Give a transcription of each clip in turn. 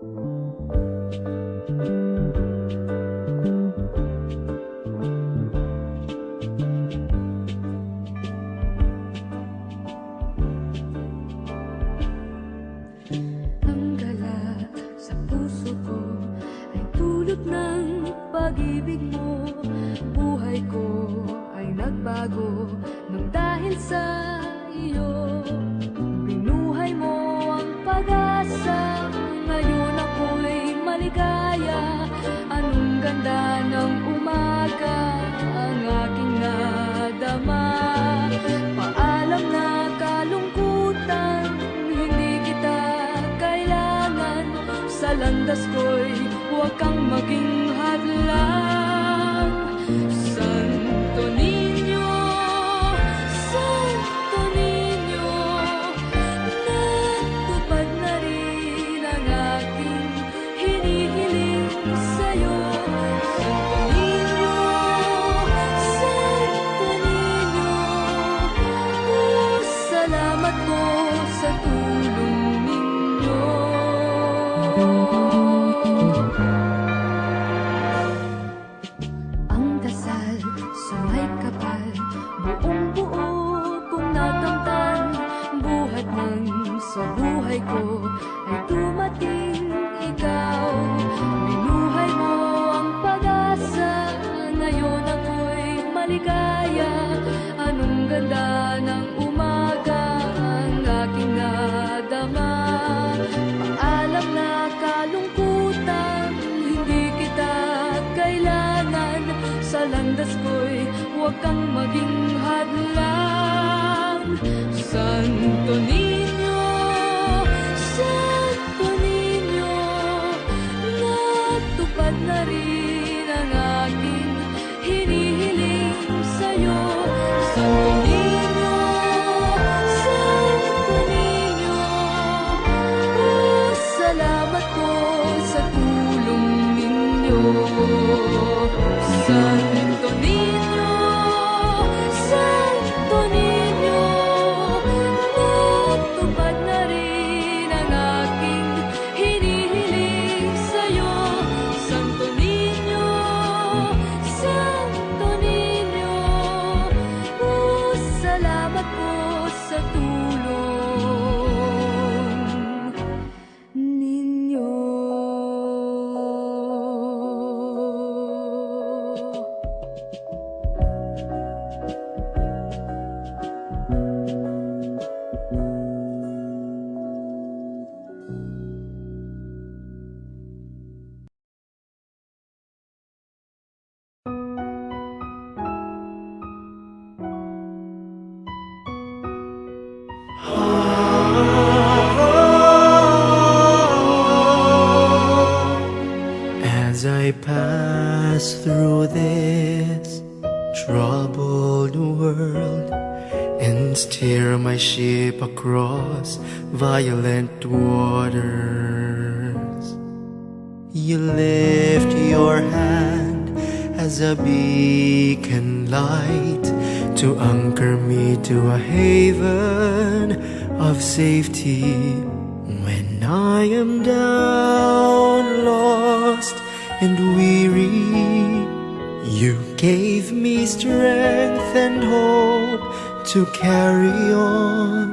Ang galak sa puso ko ay dulot ng pag-ibig mo. Buhay ko ay nagbago nang dahil sa iyo. Binuhay mo ang pag-asa, ngayon ako'y maligaya. Anong ganda ng umaga ang aking nadama. Paalam na kalungkutan, hindi kita kailangan. Sa landas ko'y huwag kang maging hadlang. Santo Niño, Santo Niño, natupad na rin ang aking hinihiling sa'yo. Santo Niño, Santo Niño, salamat po sa tulong ninyo. Ang dasal sa may kapal, buong buo kong nakamtan. Buhat ng sa buhay ko ay dumating ikaw. Binuhay mo ang pag-asa, ngayon ako'y maligaya. Anong ganda ng umaga ang aking nadama. Paalam na kalungkutan, hindi kita kailangan. Sa landas ko'y huwag kang maging hadlang. Santo Niño, Santo Niño, natupad na rin ang aking hinihiling sa'yo. Santo Niño, Santo Niño, salamat po sa tulong ninyo. Santo Niño, Santo Niño, natupad na rin ang aking hinihiling sa'yo. Santo Niño, Santo Niño, salamat po sa tulong ninyo. As I pass through this troubled world and steer my ship across violent waters, you lift your hand as a beacon light to anchor me to a haven of safety. When I am down, lost and weary, you gave me strength and hope to carry on.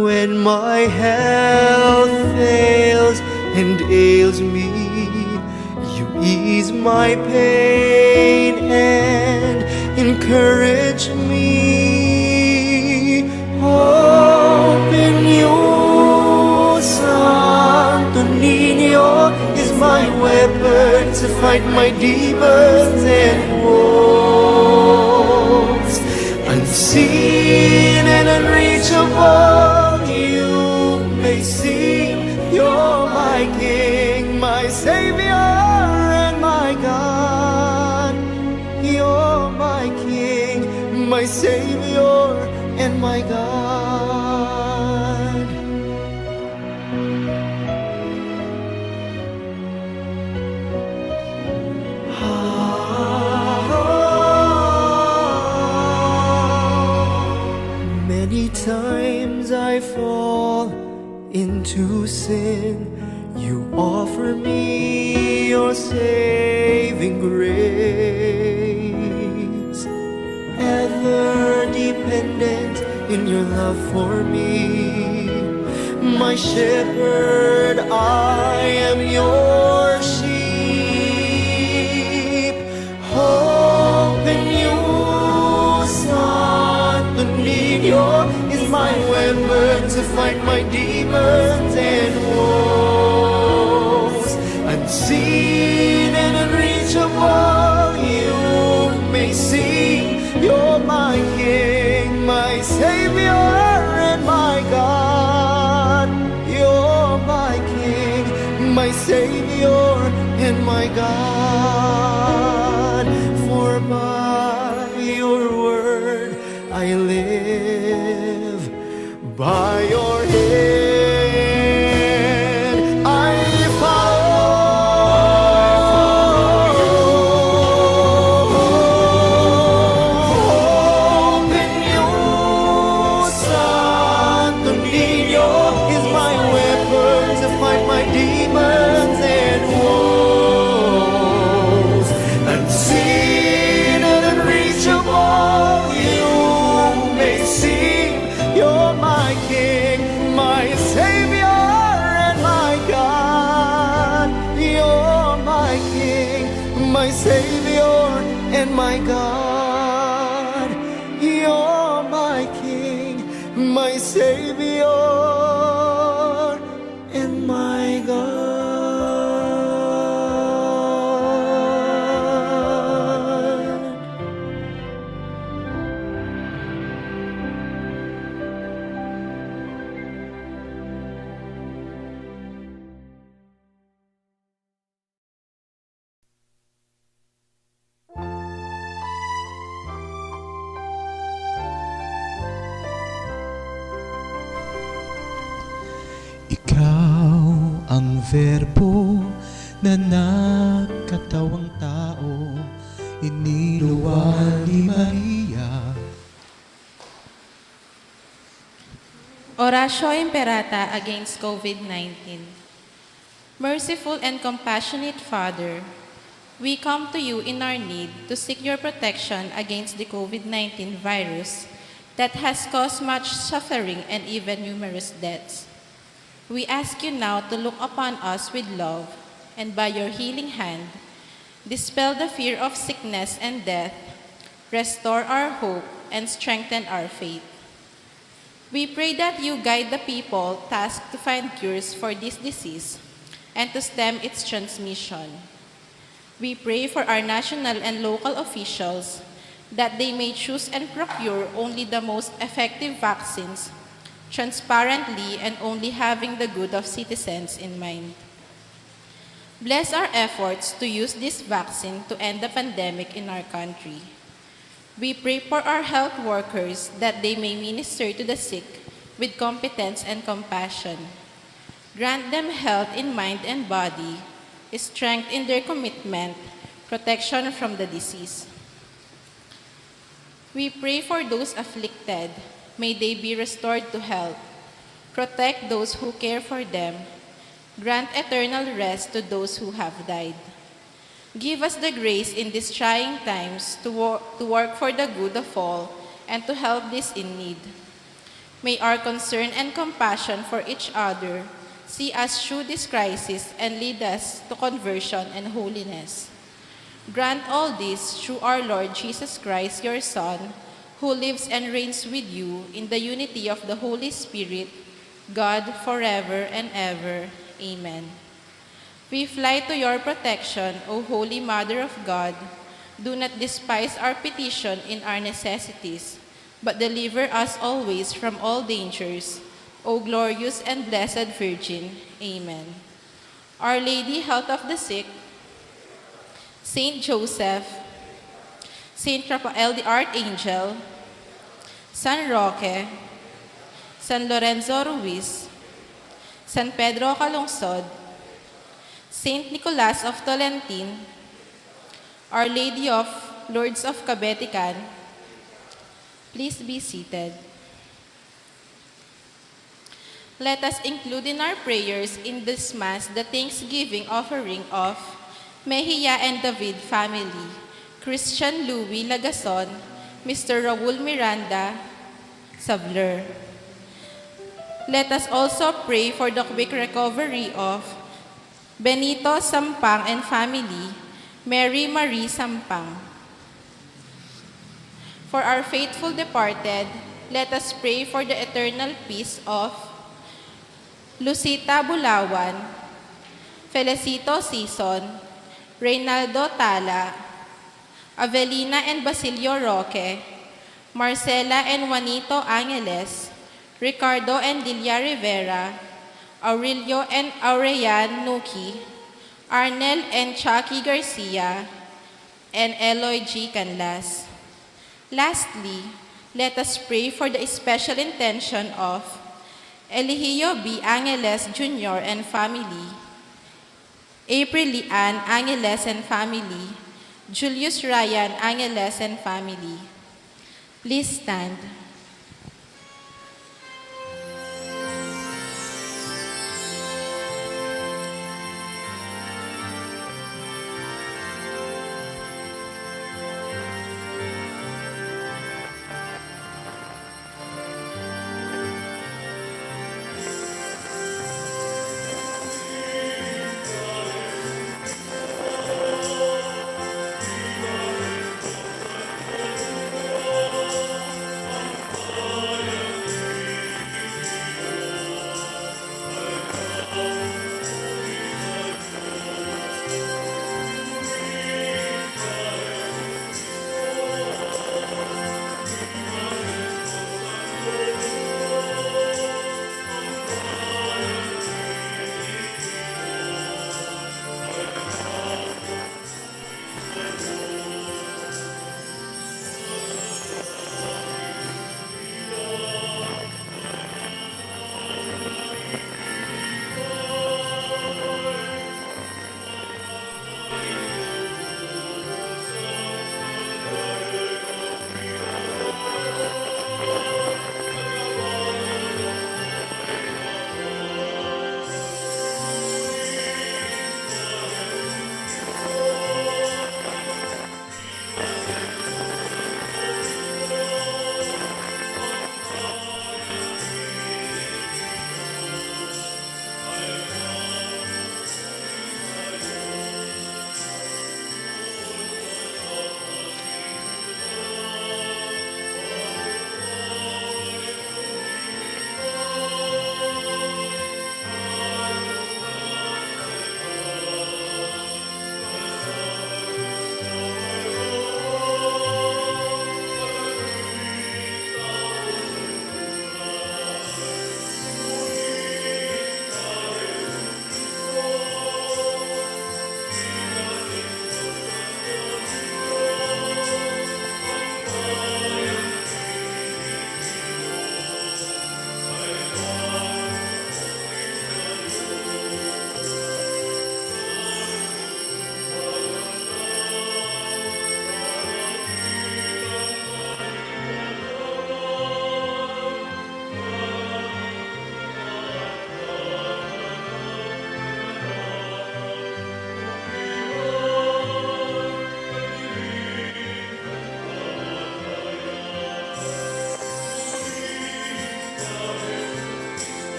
When my health fails and ails me, you ease my pain and encourage me. Hope in you, Santo Niño, is my weapon to fight my demons and woes. Unseen and unreachable, you may seem. You're my King, my Savior, and my God. You're my King, my Savior, and my God. Many times I fall into sin, you in your love for me. My shepherd, I am your sheep. Hope in you, Santo Niño, is my weapon to fight my demons and woes. Unseen and unreachable, you may see. You're my King, my Savior, and my God. You're my King, my Savior, and my God. For by your word I live, by your hand I follow. Hope in you, Santo Niño, is my weapon to fight my demons and woes. Unseen and unreachable, you may seem. You're my King, my Savior, and my God. You're my King, my Savior, and my God. You're my King, my Savior, and my God. Ikaw ang verbo na nagkatawang tao, iniluwal ni Maria. Oratio Imperata against COVID-19. Merciful and compassionate Father, we come to you in our need to seek your protection against the COVID-19 virus that has caused much suffering and even numerous deaths. We ask you now to look upon us with love and by your healing hand, dispel the fear of sickness and death, restore our hope, and strengthen our faith. We pray that you guide the people tasked to find cures for this disease and to stem its transmission. We pray for our national and local officials that they may choose and procure only the most effective vaccines, transparently and only having the good of citizens in mind. Bless our efforts to use this vaccine to end the pandemic in our country. We pray for our health workers that they may minister to the sick with competence and compassion. Grant them health in mind and body, strength in their commitment, protection from the disease. We pray for those afflicted. May they be restored to health. Protect those who care for them. Grant eternal rest to those who have died. Give us the grace in these trying times to work for the good of all and to help those in need. May our concern and compassion for each other see us through this crisis and lead us to conversion and holiness. Grant all this through our Lord Jesus Christ, your Son, who lives and reigns with you in the unity of the Holy Spirit, God, forever and ever. Amen. We fly to your protection, O Holy Mother of God. Do not despise our petition in our necessities, but deliver us always from all dangers, O glorious and blessed Virgin. Amen. Our Lady, Health of the Sick, Saint Joseph, Saint Raphael the Archangel, San Roque, San Lorenzo Ruiz, San Pedro Calungsod, Saint Nicholas of Tolentine, Our Lady of Lourdes of Cabetican. Please be seated. Let us include in our prayers in this Mass the thanksgiving offering of Mejia and David family, Christian Louis Lagason, Mr. Raul Miranda, Savler. Let us also pray for the quick recovery of Benito Sampang and family, Mary Marie Sampang. For our faithful departed, let us pray for the eternal peace of Lucita Bulawan, Felicito Sison, Reynaldo Tala, Avelina and Basilio Roque, Marcela and Juanito Angeles, Ricardo and Delia Rivera, Aurelio and Aurean Nuki, Arnel and Chucky Garcia, and Eloy G. Canlas. Lastly, let us pray for the special intention of Eligio B. Angeles Jr. and family, April Ann Angeles and family, Julius Ryan Angeles and family. Please stand.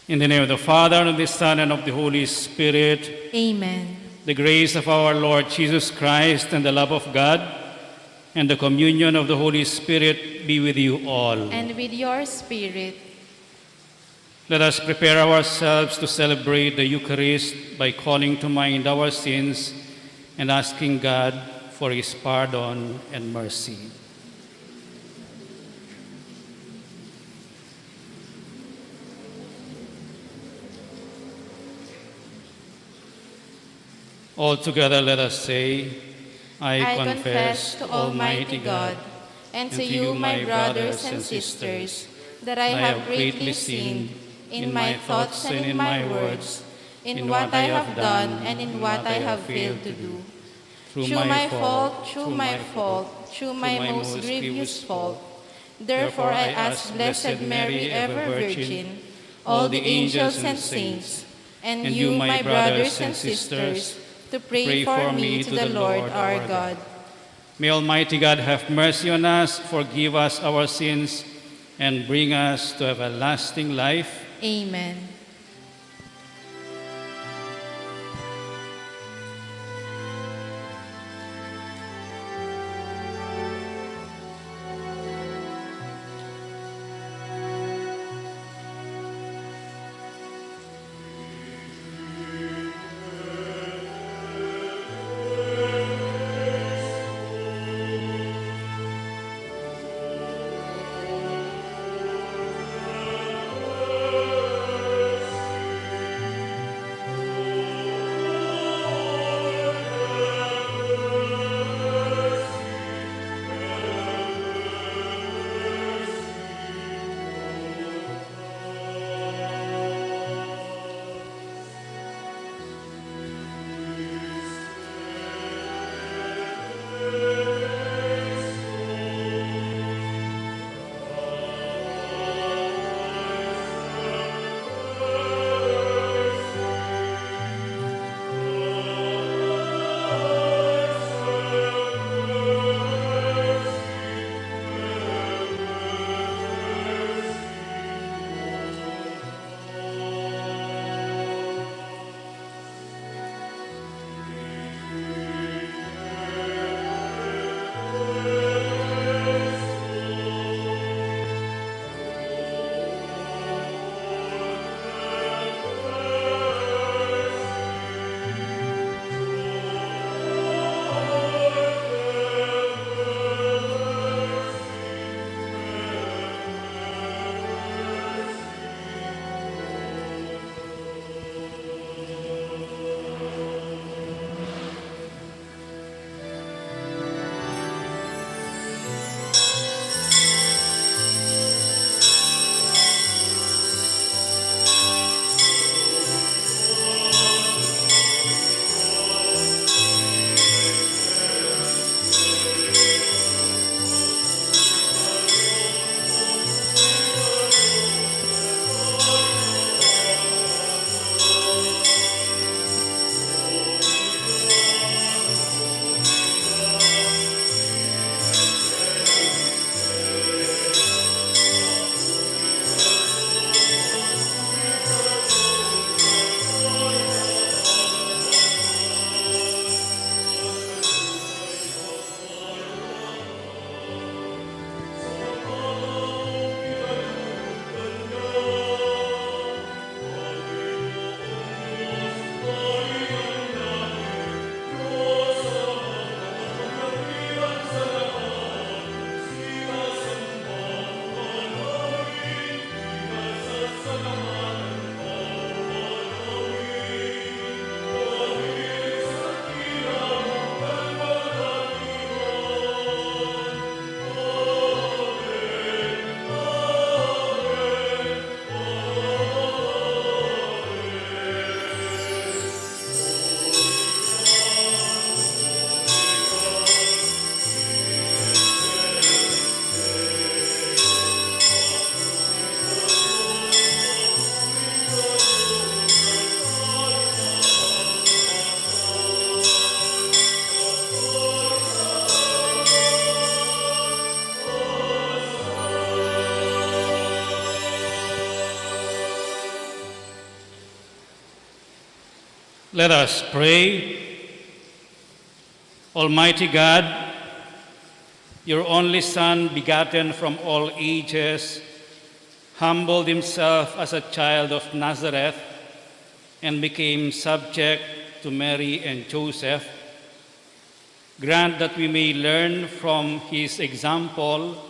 In the name of the Father, and of the Son, and of the Holy Spirit, Amen. the grace of our Lord Jesus Christ, and the love of God, and the communion of the Holy Spirit be with you all. And with your spirit. Let us prepare ourselves to celebrate the Eucharist by calling to mind our sins and asking God for his pardon and mercy. All together let us say, I confess to Almighty God and to you, my brothers and sisters, that I have greatly sinned in my thoughts and in my words, in what I have done and in what I have failed to do. Through my fault, through my most grievous fault. Therefore I ask Blessed Mary, ever Virgin, all the angels and saints, and you, my brothers and sisters, to pray for me to the Lord our God. May Almighty God have mercy on us, forgive us our sins, and bring us to everlasting life. Amen. Let us pray. Almighty God, your only Son, begotten from all ages, humbled himself as a child of Nazareth and became subject to Mary and Joseph. Grant that we may learn from his example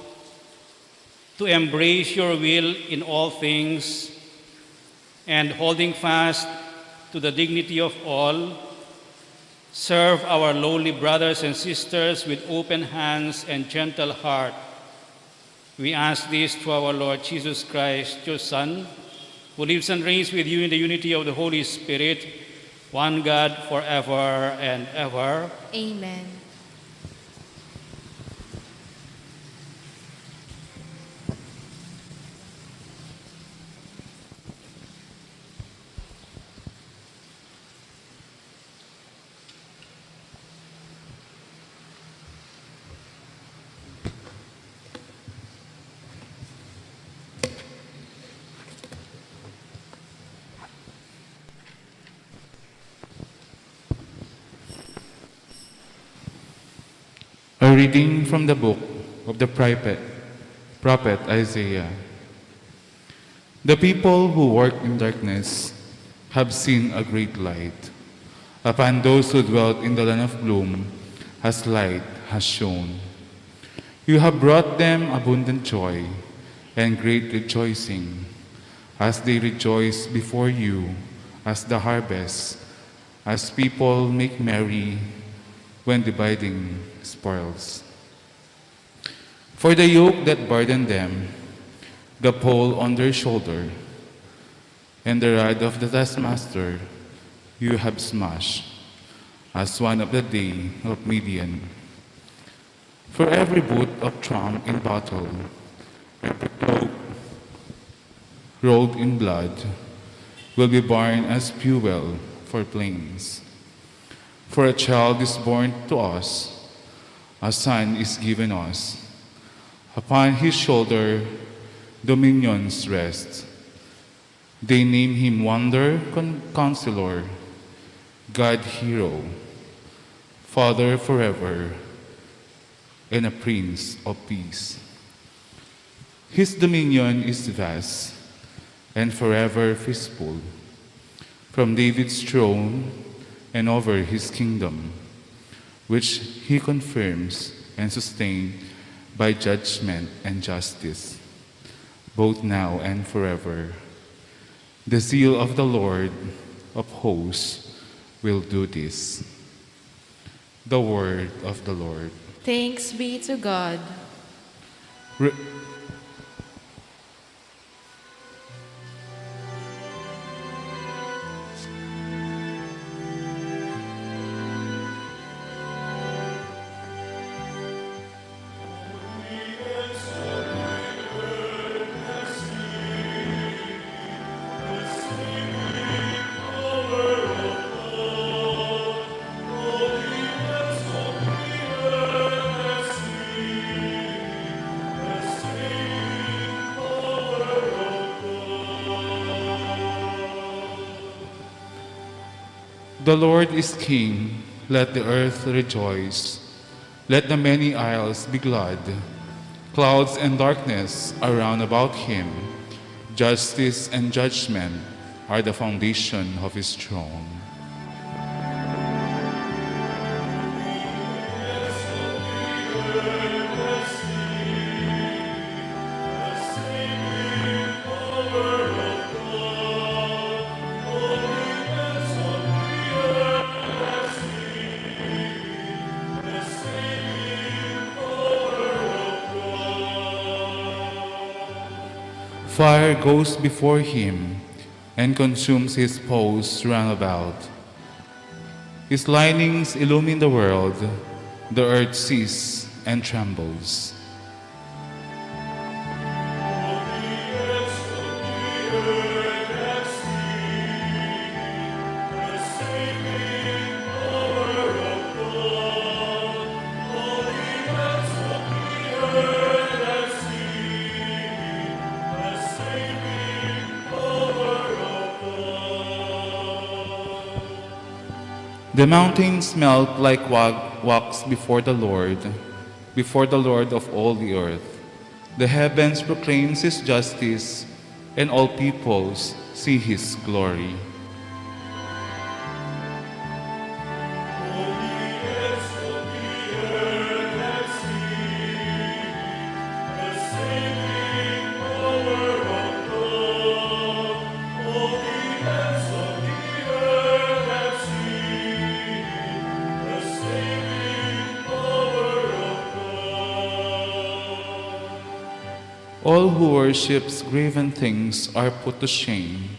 to embrace your will in all things, and holding fast to the dignity of all, serve our lowly brothers and sisters with open hands and gentle heart. We ask this through our Lord Jesus Christ, your Son, who lives and reigns with you in the unity of the Holy Spirit, one God forever and ever. Amen. A reading from the book of the prophet Isaiah. The people who work in darkness have seen a great light. Upon those who dwelt in the land of gloom, as light has shone. You have brought them abundant joy and great rejoicing, as they rejoice before you as the harvest, as people make merry when dividing spoils. For the yoke that burdened them, the pole on their shoulder, and the rod of the taskmaster you have smashed, as one of the day of Midian. For every boot of trump in battle, every cloak rolled in blood, will be borne as fuel for plains. For a child is born to us, a son is given us. Upon his shoulder dominions rest. They name him Wonder, Counselor, God Hero, Father forever, and a Prince of Peace. His dominion is vast and forever peaceful, from David's throne and over his kingdom, which he confirms and sustains by judgment and justice, both now and forever. The zeal of the Lord of hosts will do this. The word of the Lord. Thanks be to God. The Lord is King, let the earth rejoice. Let the many isles be glad. Clouds and darkness are round about him. Justice and judgment are the foundation of his throne. Fire goes before him and consumes his foes round about. His lightnings illumine the world, the earth sees and trembles. The mountains melt like wax before the Lord of all the earth. The heavens proclaims his justice, and all peoples see his glory. All who worships graven things are put to shame,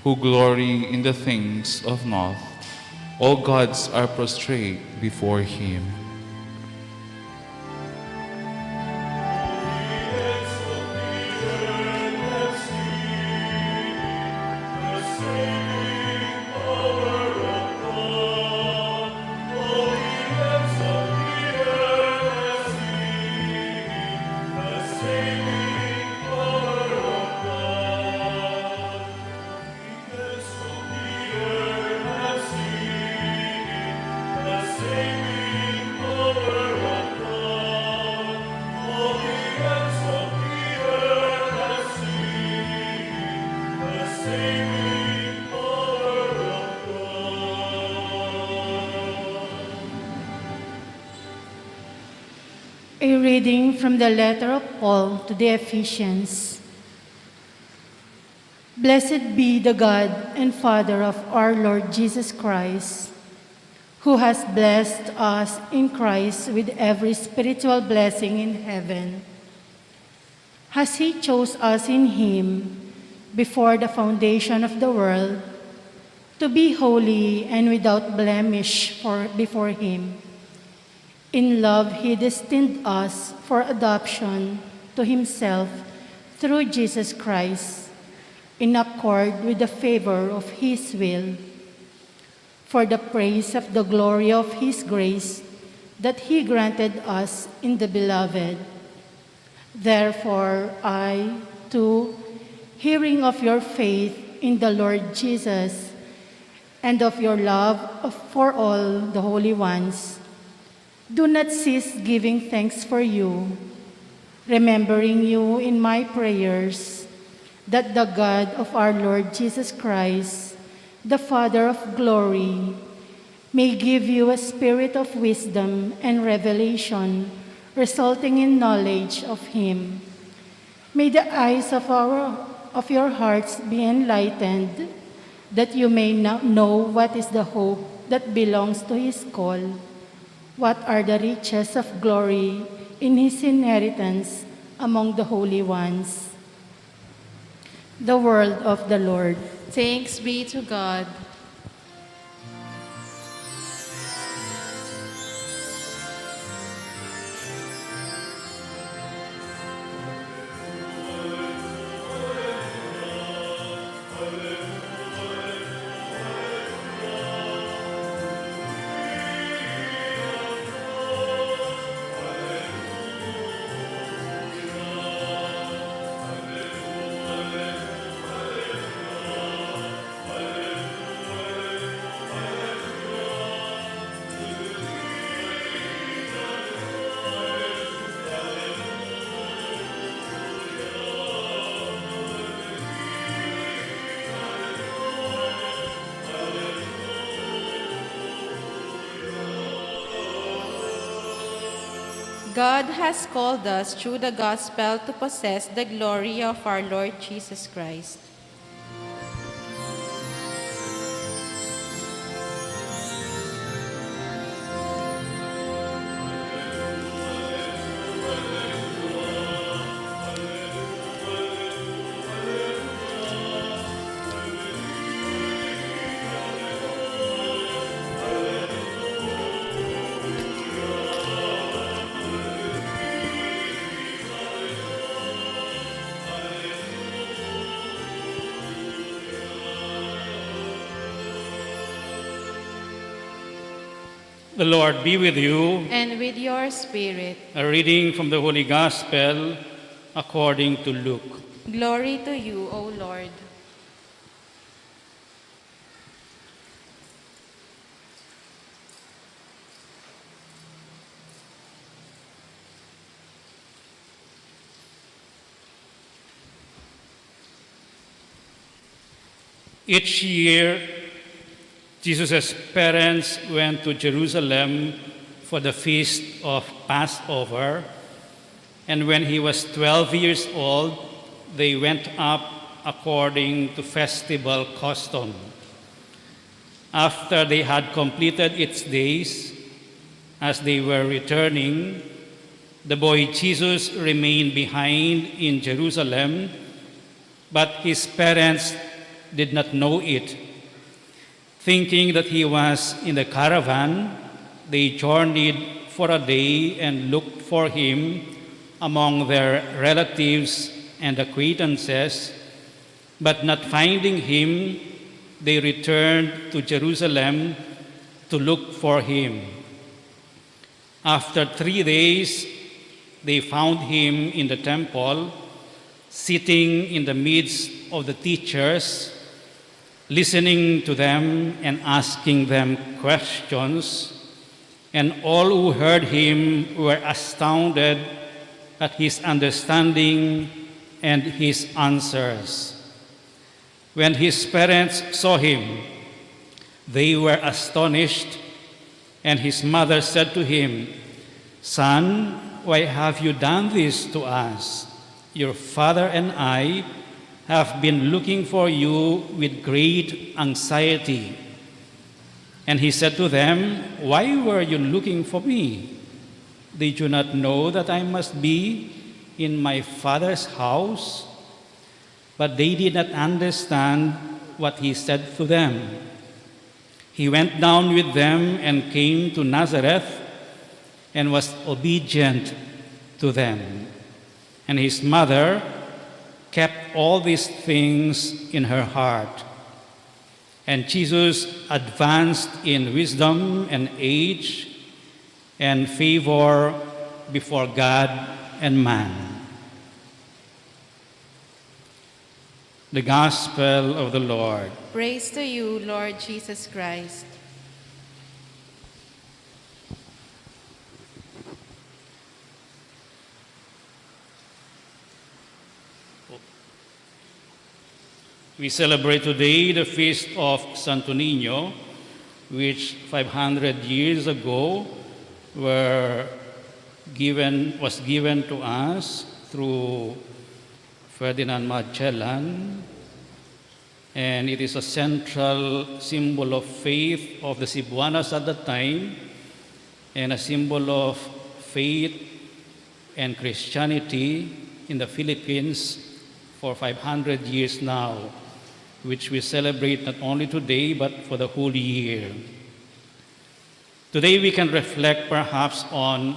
who glory in the things of naught. All gods are prostrate before him. A reading from the letter of Paul to the Ephesians. Blessed be the God and Father of our Lord Jesus Christ, who has blessed us in Christ with every spiritual blessing in heaven. As he chose us in him before the foundation of the world, to be holy and without blemish before him. In love, he destined us for adoption to himself through Jesus Christ, in accord with the favor of his will, for the praise of the glory of his grace that he granted us in the Beloved. Therefore, I, too, hearing of your faith in the Lord Jesus and of your love for all the holy ones, do not cease giving thanks for you, remembering you in my prayers, that the God of our Lord Jesus Christ, the Father of glory, may give you a spirit of wisdom and revelation, resulting in knowledge of him. May the eyes of your hearts be enlightened, that you may know what is the hope that belongs to his call, what are the riches of glory in his inheritance among the holy ones. The word of the Lord. Thanks be to God. God has called us through the gospel to possess the glory of our Lord Jesus Christ. The Lord be with you. And with your spirit. A reading from the Holy Gospel according to Luke. Glory to you, O Lord. Each year, Jesus' parents went to Jerusalem for the feast of Passover, and when he was 12 years old, they went up according to festival custom. After they had completed its days, as they were returning, the boy Jesus remained behind in Jerusalem, but his parents did not know it. Thinking that he was in the caravan, they journeyed for a day and looked for him among their relatives and acquaintances, but not finding him, they returned to Jerusalem to look for him. After 3 days, they found him in the temple, sitting in the midst of the teachers, listening to them and asking them questions, and all who heard him were astounded at his understanding and his answers. When his parents saw him, they were astonished, and his mother said to him, "Son, why have you done this to us? Your father and I have been looking for you with great anxiety." And he said to them, "Why were you looking for me? Did you not know that I must be in my father's house?" But they did not understand what he said to them. He went down with them and came to Nazareth and was obedient to them. And his mother kept all these things in her heart. And Jesus advanced in wisdom and age and favor before God and man. The Gospel of the Lord. Praise to you, Lord Jesus Christ. We celebrate today the feast of Santo Niño, which 500 years ago was given to us through Ferdinand Magellan, and it is a central symbol of faith of the Cebuanos at the time, and a symbol of faith and Christianity in the Philippines for 500 years now, which we celebrate not only today but for the whole year. Today we can reflect perhaps on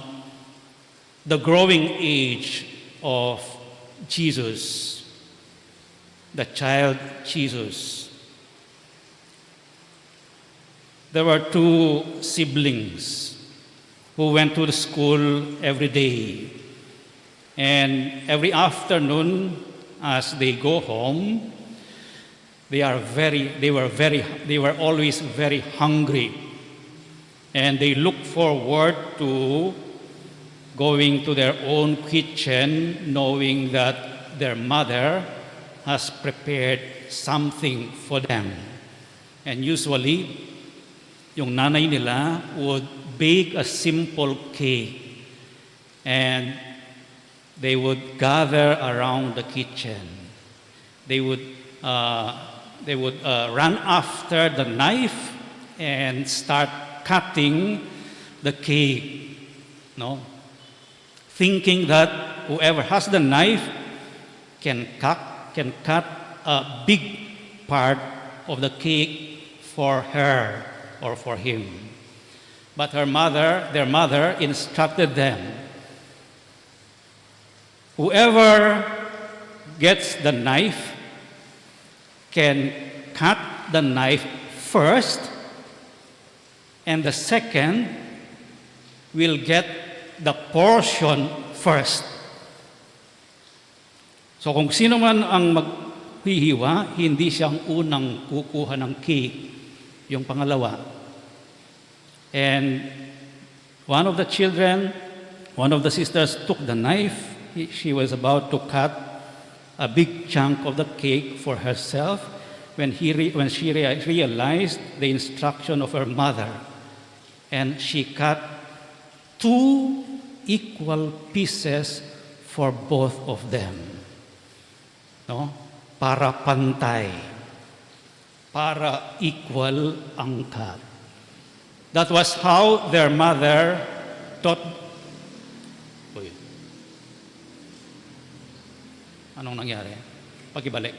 the growing age of Jesus, the child Jesus. There were 2 siblings who went to the school every day, and every afternoon as they go home, they were always very hungry, and they look forward to going to their own kitchen, knowing that their mother has prepared something for them. And usually, yung nanay nila would bake a simple cake, and they would gather around the kitchen. They would run after the knife and start cutting the cake, no? Thinking that whoever has the knife can cut a big part of the cake for her or for him. But their mother instructed them, whoever gets the knife can cut the knife first, and the second will get the portion first. So kung sino man ang maghihiwa, hindi siyang unang kukuha ng cake, yung pangalawa. And one of the sisters took the knife. She was about to cut a big chunk of the cake for herself, when she realized the instruction of her mother, and she cut 2 equal pieces for both of them. No? Para pantay. Para equal ang cut. That was how their mother taught. Uy. Anong nangyari? Pagibalik.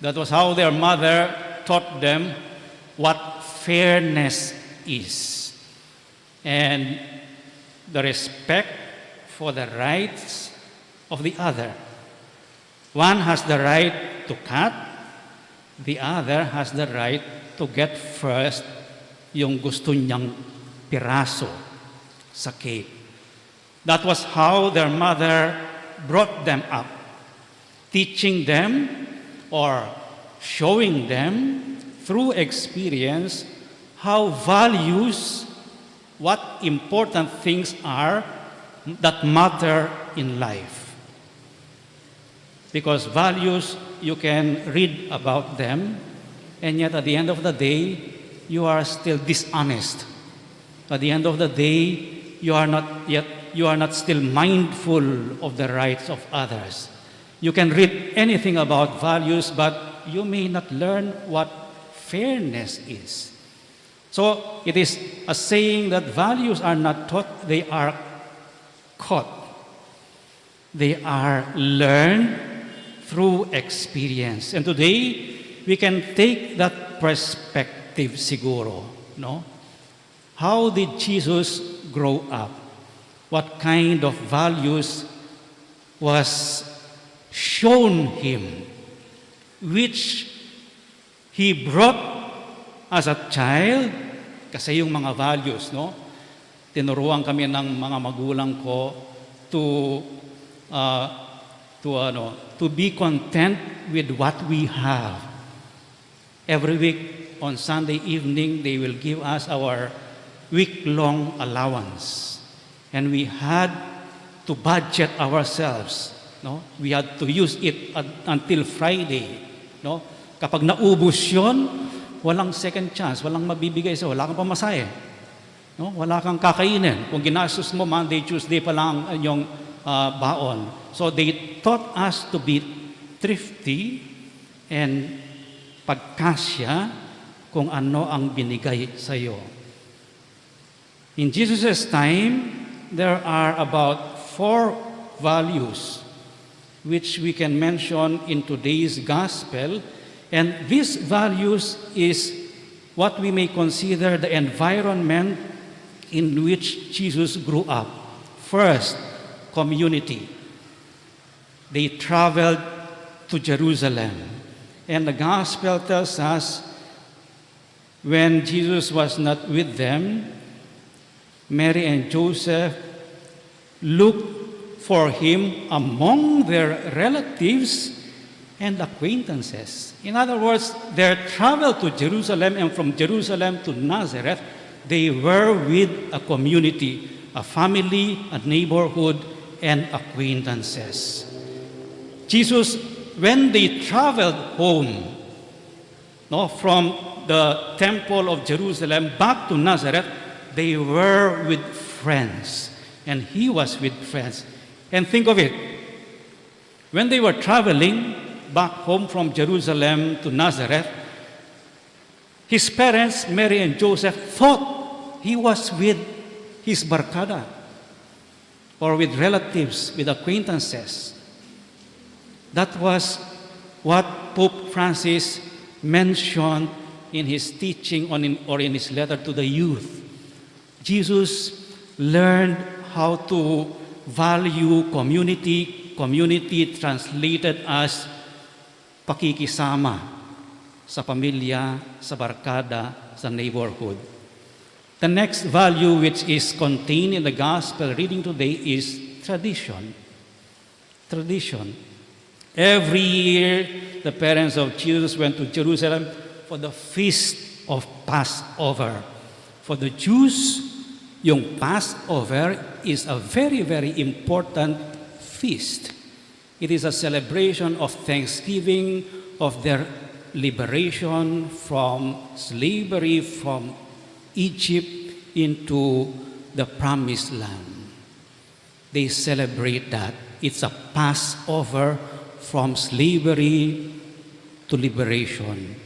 That was how their mother taught them what fairness is. And the respect for the rights of the other. One has the right to cut, the other has the right to get first yung gusto niyang piraso sa cake. That was how their mother brought them up, teaching them or showing them through experience how values, what important things are that matter in life. Because values, you can read about them, and yet at the end of the day, you are still dishonest. At the end of the day, you are not still mindful of the rights of others. You can read anything about values, but you may not learn what fairness is. So it is a saying that values are not taught, they are caught. They are learned through experience. And today, we can take that perspective siguro, no? How did Jesus grow up? What kind of values was shown him, which he brought as a child? Kasi yung mga values, no? Tinuruan kami ng mga magulang ko to be content with what we have. Every week on Sunday evening, they will give us our week-long allowance. And we had to budget ourselves. No? We had to use it until Friday. No? Kapag naubos yun, walang second chance, walang mabibigay sa'yo, wala kang pamasahe. No? Wala kang kakainin. Kung ginastos mo Monday, Tuesday pa lang ang inyong baon. So they taught us to be thrifty and pagkasya kung ano ang binigay sa iyo. In Jesus' time, there are about 4 values which we can mention in today's gospel, and these values is what we may consider the environment in which Jesus grew up. First, community. They traveled to Jerusalem, and the gospel tells us when Jesus was not with them, Mary and Joseph looked for him among their relatives and acquaintances. In other words, their travel to Jerusalem, and from Jerusalem to Nazareth, they were with a community, a family, a neighborhood, and acquaintances. Jesus, when they traveled home, from the temple of Jerusalem back to Nazareth, they were with friends. And he was with friends. And think of it. When they were traveling back home from Jerusalem to Nazareth, his parents, Mary and Joseph, thought he was with his barkada or with relatives, with acquaintances. That was what Pope Francis mentioned in his teaching or in his letter to the youth. Jesus learned how to value community. Community translated as pakikisama sa pamilya, sa barkada, sa neighborhood. The next value which is contained in the gospel reading today is tradition. Tradition. Every year, the parents of Jesus went to Jerusalem for the feast of Passover. For the Jews, yung Passover is a very, very important feast. It is a celebration of thanksgiving of their liberation from slavery from Egypt into the promised land. They celebrate that. It's a Passover from slavery to liberation.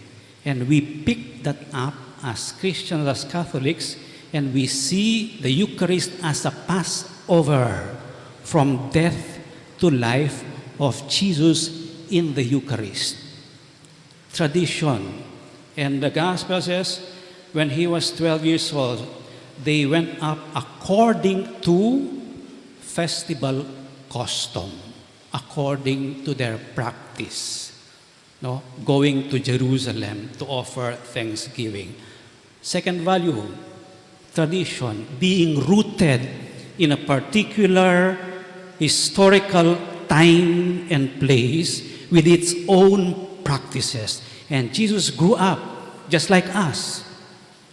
And we pick that up as Christians, as Catholics, and we see the Eucharist as a Passover from death to life of Jesus in the Eucharist. Tradition. And the Gospel says, when he was 12 years old, they went up according to festival custom, according to their practice. No? Going to Jerusalem to offer thanksgiving. Second value, tradition, being rooted in a particular historical time and place with its own practices. And Jesus grew up just like us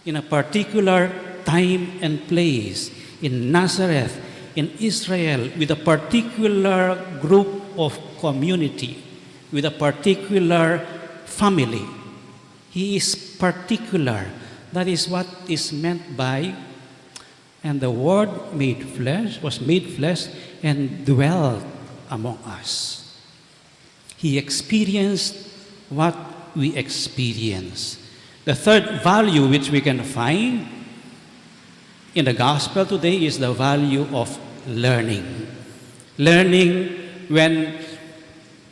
in a particular time and place in Nazareth, in Israel, with a particular group of community, with a particular family. He is particular. That is what is meant by, and the Word was made flesh and dwelt among us. He experienced what we experience. The third value which we can find in the gospel today is the value of learning. Learning when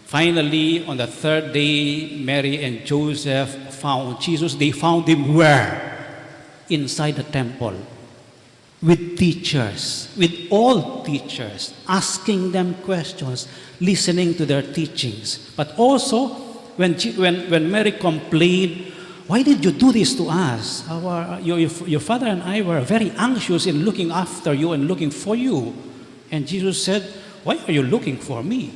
finally on the third day, Mary and Joseph found Jesus. They found him where? Inside the temple. With teachers, with all teachers, asking them questions, listening to their teachings. But also, when Mary complained, why did you do this to us? Your father and I were very anxious in looking after you and looking for you. And Jesus said, why are you looking for me?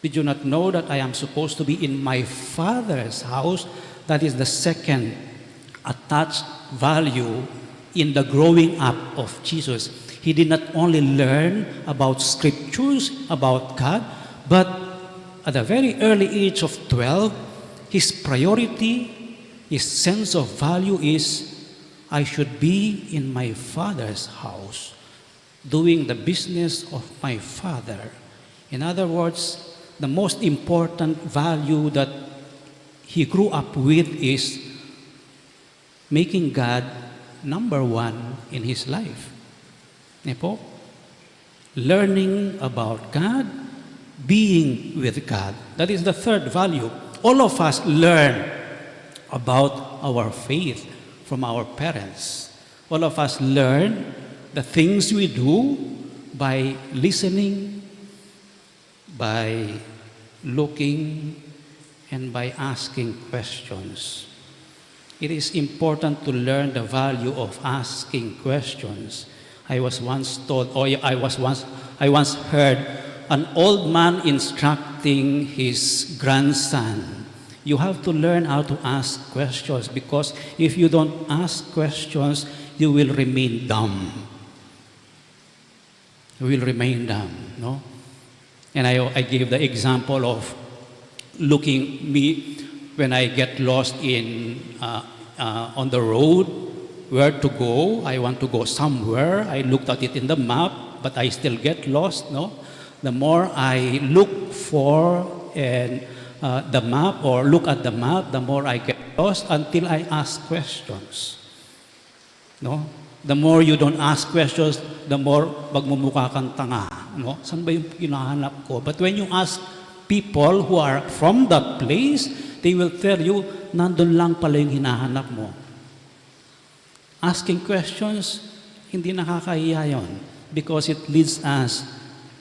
Did you not know that I am supposed to be in my Father's house? That is the second attached value in the growing up of Jesus. He did not only learn about scriptures, about God, but at a very early age of 12, his priority, his sense of value is, I should be in my Father's house, doing the business of my Father. In other words, the most important value that he grew up with is making God number one in his life. Nepo? Learning about God, being with God. That is the third value. All of us learn about our faith from our parents. All of us learn the things we do by listening, by looking, and by asking questions. It is important to learn the value of asking questions. I once heard an old man instructing his grandson, you have to learn how to ask questions, because if you don't ask questions, you will remain dumb. You will remain dumb, no? And I gave the example of me when I get lost on the road, where to go. I want to go somewhere. I looked at it in the map, but I still get lost, no? The more I look for the map or look at the map, the more I get lost until I ask questions. No? The more you don't ask questions, the more magmumukha kang tanga. No? Saan ba yung hinahanap ko? But when you ask people who are from that place, they will tell you, nandun lang pala yung hinahanap mo. Asking questions, hindi nakakahiya yun, because it leads us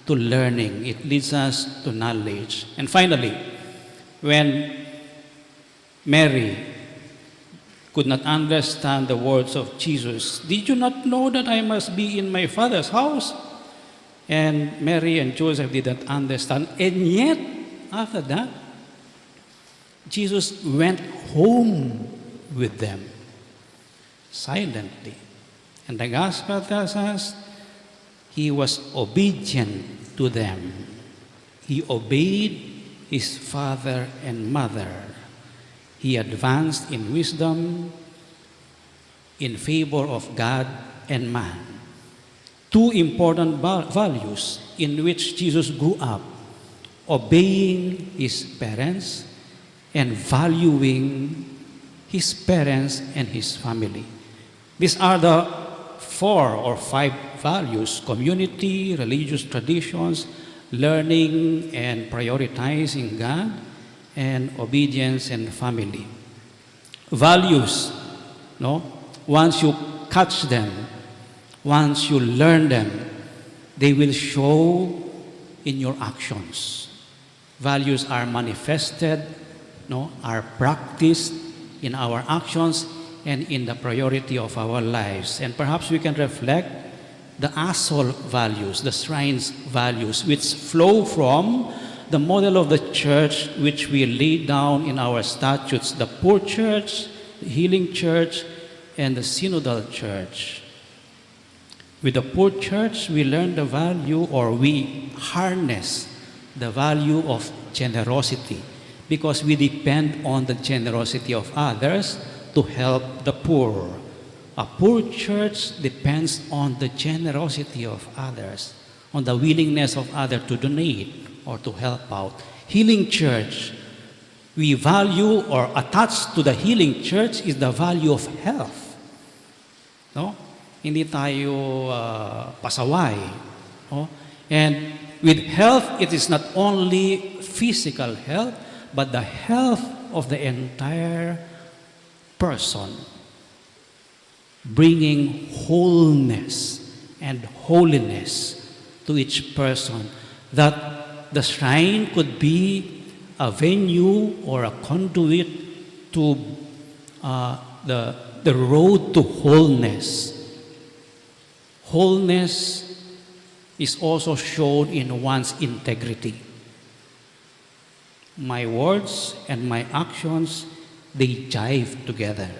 to learning. It leads us to knowledge. And finally, when Mary could not understand the words of Jesus, did you not know that I must be in my Father's house? And Mary and Joseph didn't understand. And yet, after that, Jesus went home with them silently. And the Gospel tells us he was obedient to them. He obeyed his father and mother. He advanced in wisdom, in favor of God and man. Two important values in which Jesus grew up: obeying his parents and valuing his parents and his family. These are the 4 or 5 values: community, religious traditions, learning and prioritizing God, and obedience and family. Values, no? Once you catch them, once you learn them, they will show in your actions. Values are manifested, no, are practiced in our actions and in the priority of our lives. And perhaps we can reflect the ASOLL values, the shrine's values, which flow from the model of the church which we lay down in our statutes: the poor church, the healing church, and the synodal church. With the poor church, we learn the value, or we harness the value of generosity, because we depend on the generosity of others to help the poor. A poor church depends on the generosity of others, on the willingness of others to donate or to help out. Healing church, we value, or attached to the healing church is the value of health. No? Hindi tayo pasaway. No? And with health, it is not only physical health, but the health of the entire person, bringing wholeness and holiness to each person, that the shrine could be a venue or a conduit to the road to wholeness. Wholeness is also shown in one's integrity. My words and my actions, they jive together.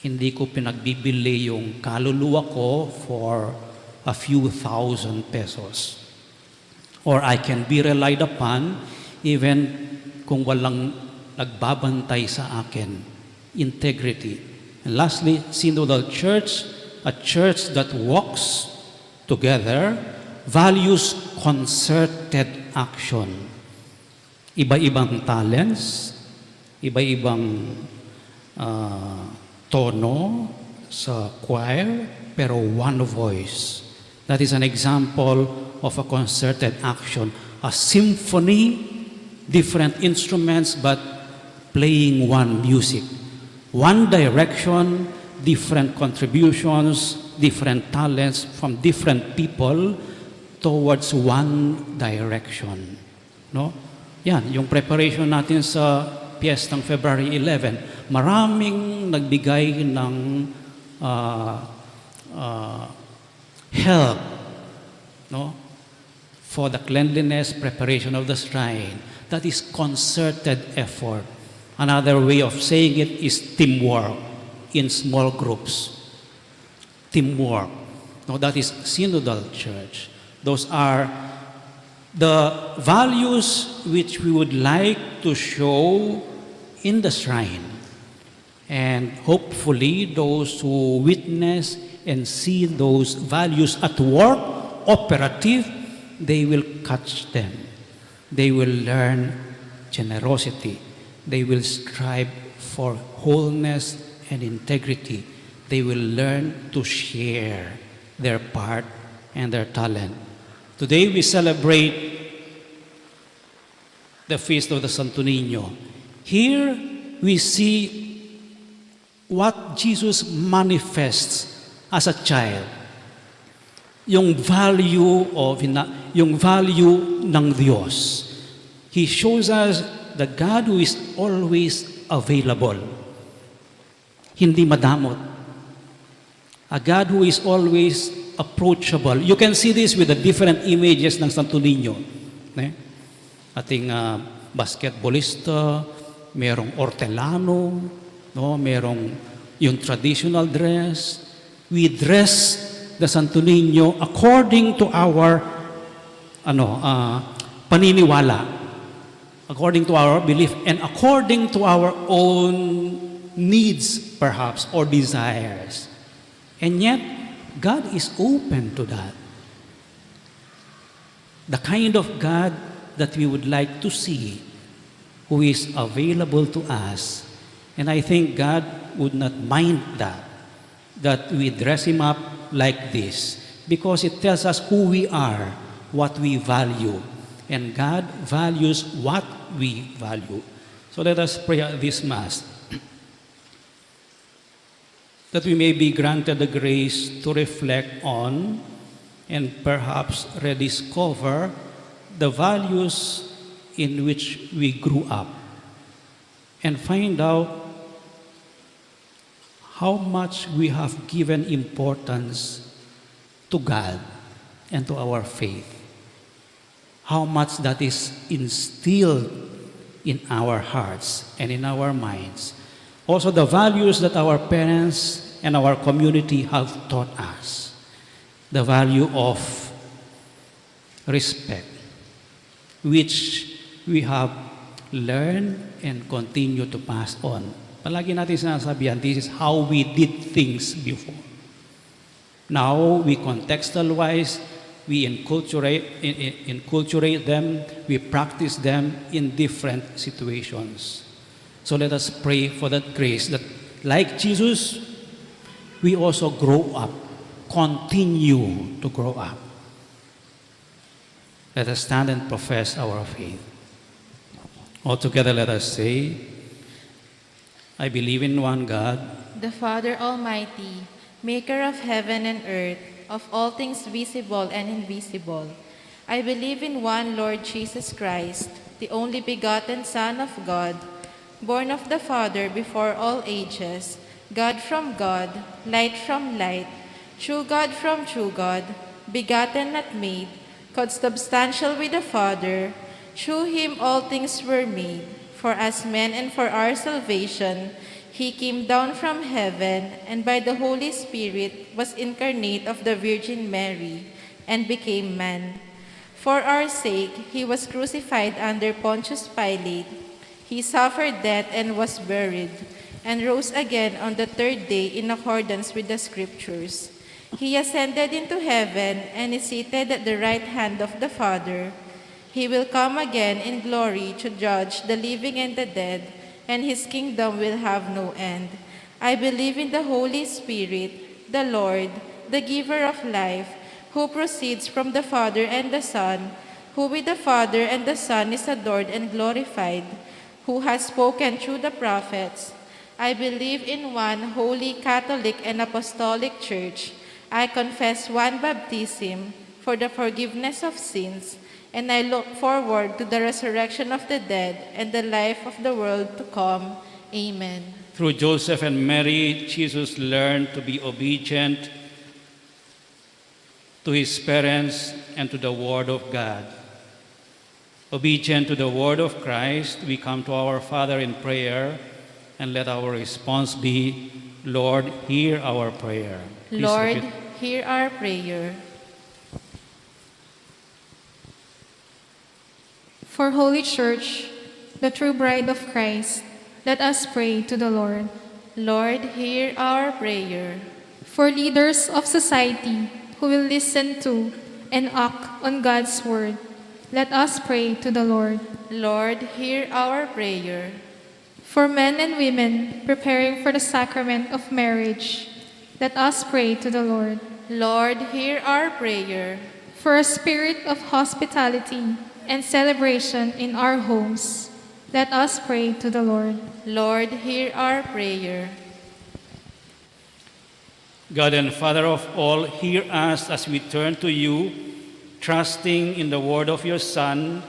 Hindi ko pinagbibili yung kaluluwa ko for a few thousand pesos. Or I can be relied upon even kung walang nagbabantay sa akin. Integrity. And lastly, synodal church, a church that walks together, values concerted action. Iba-ibang talents, iba-ibang tono sa choir, pero one voice. That is an example of a concerted action. A symphony, different instruments, but playing one music. One direction, different contributions, different talents from different people towards one direction. No? Yan, yung preparation natin sa piyestang February 11. Maraming nagbigay ng help, no, for the cleanliness, preparation of the shrine. That is concerted effort. Another way of saying it is teamwork in small groups. Teamwork. No, that is synodal church. Those are the values which we would like to show in the shrine. And hopefully those who witness and see those values at work, operative, they will catch them. They will learn generosity. They will strive for wholeness and integrity. They will learn to share their part and their talent. Today we celebrate the feast of the Santo Niño. Here we see what Jesus manifests as a child. Yung value ng Diyos. He shows us the God who is always available. Hindi madamot. A God who is always approachable. You can see this with the different images ng Santo Niño. Ating basketballista, merong ortelano, no, merong yung traditional dress. We dress the Santo Niño according to our paniniwala. according to our belief, and according to our own needs, perhaps, or desires. And yet, God is open to that. The kind of God that we would like to see, who is available to us. And I think God would not mind that we dress Him up like this, because it tells us who we are, what we value. And God values what we value. So let us pray at this Mass, that we may be granted the grace to reflect on and perhaps rediscover the values in which we grew up, and find out how much we have given importance to God and to our faith. How much that is instilled in our hearts and in our minds. Also the values that our parents and our community have taught us. The value of respect, which we have learned and continue to pass on. Palagi natin sinasabihan, this is how we did things before. Now, we contextualize, we enculturate them, we practice them in different situations. So let us pray for that grace that, like Jesus, we also grow up, continue to grow up. Let us stand and profess our faith. All together let us say, I believe in one God, the Father Almighty, maker of heaven and earth, of all things visible and invisible. I believe in one Lord Jesus Christ, the only begotten Son of God, born of the Father before all ages, God from God, light from light, true God from true God, begotten not made, consubstantial with the Father. Through Him all things were made. For us men and for our salvation, He came down from heaven, and by the Holy Spirit was incarnate of the Virgin Mary, and became man. For our sake, He was crucified under Pontius Pilate. He suffered death and was buried, and rose again on the third day in accordance with the Scriptures. He ascended into heaven and is seated at the right hand of the Father. He will come again in glory to judge the living and the dead, and His kingdom will have no end. I believe in the Holy Spirit, the Lord, the giver of life, who proceeds from the Father and the Son, who with the Father and the Son is adored and glorified, who has spoken through the prophets. I believe in one holy Catholic and Apostolic Church. I confess one baptism for the forgiveness of sins, and I look forward to the resurrection of the dead and the life of the world to come. Amen. through Joseph and Mary, Jesus learned to be obedient to His parents and to the Word of God. Obedient to the Word of Christ, we come to our Father in prayer, and let our response be, Lord, hear our prayer. Please Lord, repeat. hear our prayer. For Holy Church, the true bride of Christ, let us pray to the Lord. Lord, hear our prayer. For leaders of society who will listen to and act on God's word, let us pray to the Lord. Lord, hear our prayer. For men and women preparing for the sacrament of marriage, let us pray to the Lord. Lord, hear our prayer. For a spirit of hospitality and celebration in our homes, let us pray to the Lord. Lord, hear our prayer. God and Father of all, hear us as we turn to you, trusting in the word of your Son,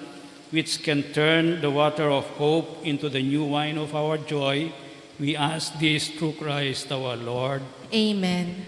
which can turn the water of hope into the new wine of our joy. We ask this through Christ our Lord. Amen.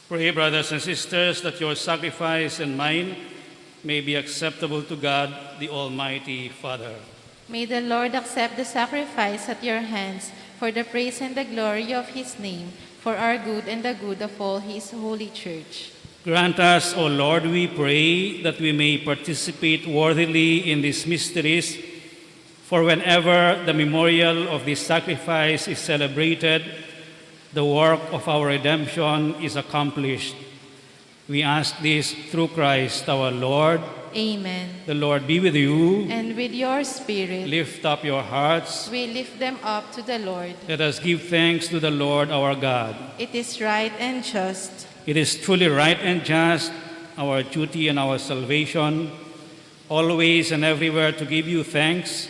Pray, brothers and sisters, that your sacrifice and mine may be acceptable to God, the Almighty Father. May the Lord accept the sacrifice at your hands for the praise and the glory of his name, for our good and the good of all his holy church. Grant us, O Lord, we pray, that we may participate worthily in these mysteries, for whenever the memorial of this sacrifice is celebrated, the work of our redemption is accomplished. We ask this through Christ our Lord. Amen. The Lord be with you. And with your spirit. Lift up your hearts. We lift them up to the Lord. Let us give thanks to the Lord our God. It is right and just. It is truly right and just, our duty and our salvation, always and everywhere to give you thanks,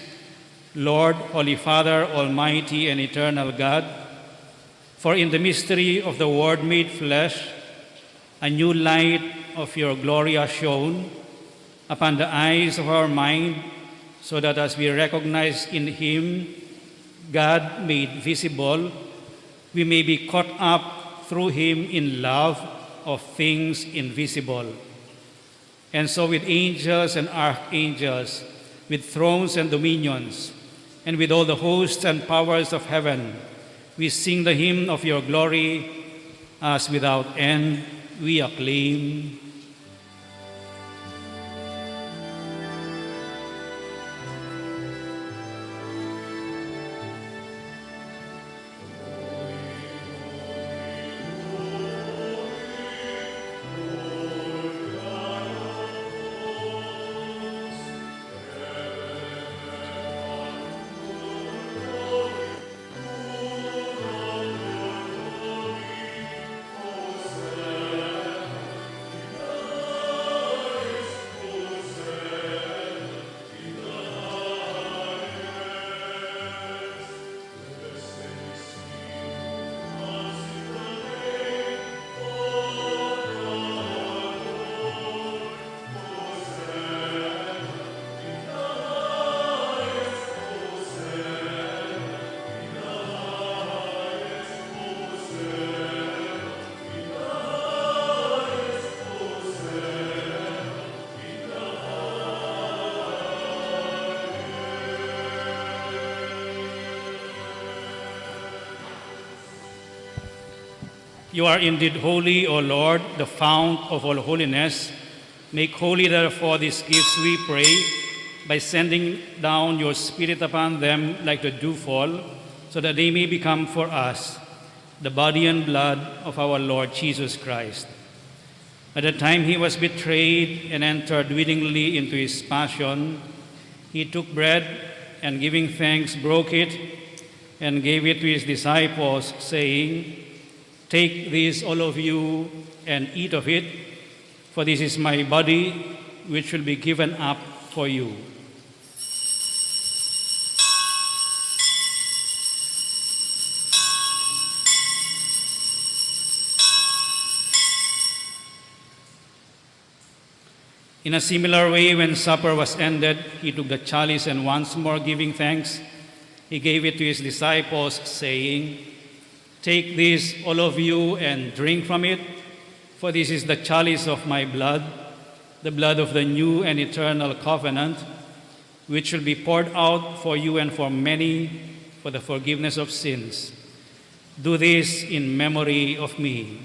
Lord, Holy Father, Almighty and eternal God. For in the mystery of the Word made flesh, a new light of your glory has shone upon the eyes of our mind, so that as we recognize in him God made visible, we may be caught up through him in love of things invisible. And so with angels and archangels, with thrones and dominions, and with all the hosts and powers of heaven, we sing the hymn of your glory, as without end we acclaim. You are indeed holy, O Lord, the fount of all holiness. Make holy, therefore, these gifts, we pray, by sending down your Spirit upon them like the dewfall, so that they may become for us the body and blood of our Lord Jesus Christ. At the time he was betrayed and entered willingly into his passion, he took bread and, giving thanks, broke it and gave it to his disciples, saying, "Take this, all of you, and eat of it, for this is my body, which will be given up for you." In a similar way, when supper was ended, he took the chalice and, once more giving thanks, he gave it to his disciples, saying, "Take this, all of you, and drink from it, for this is the chalice of my blood, the blood of the new and eternal covenant, which will be poured out for you and for many for the forgiveness of sins. Do this in memory of me."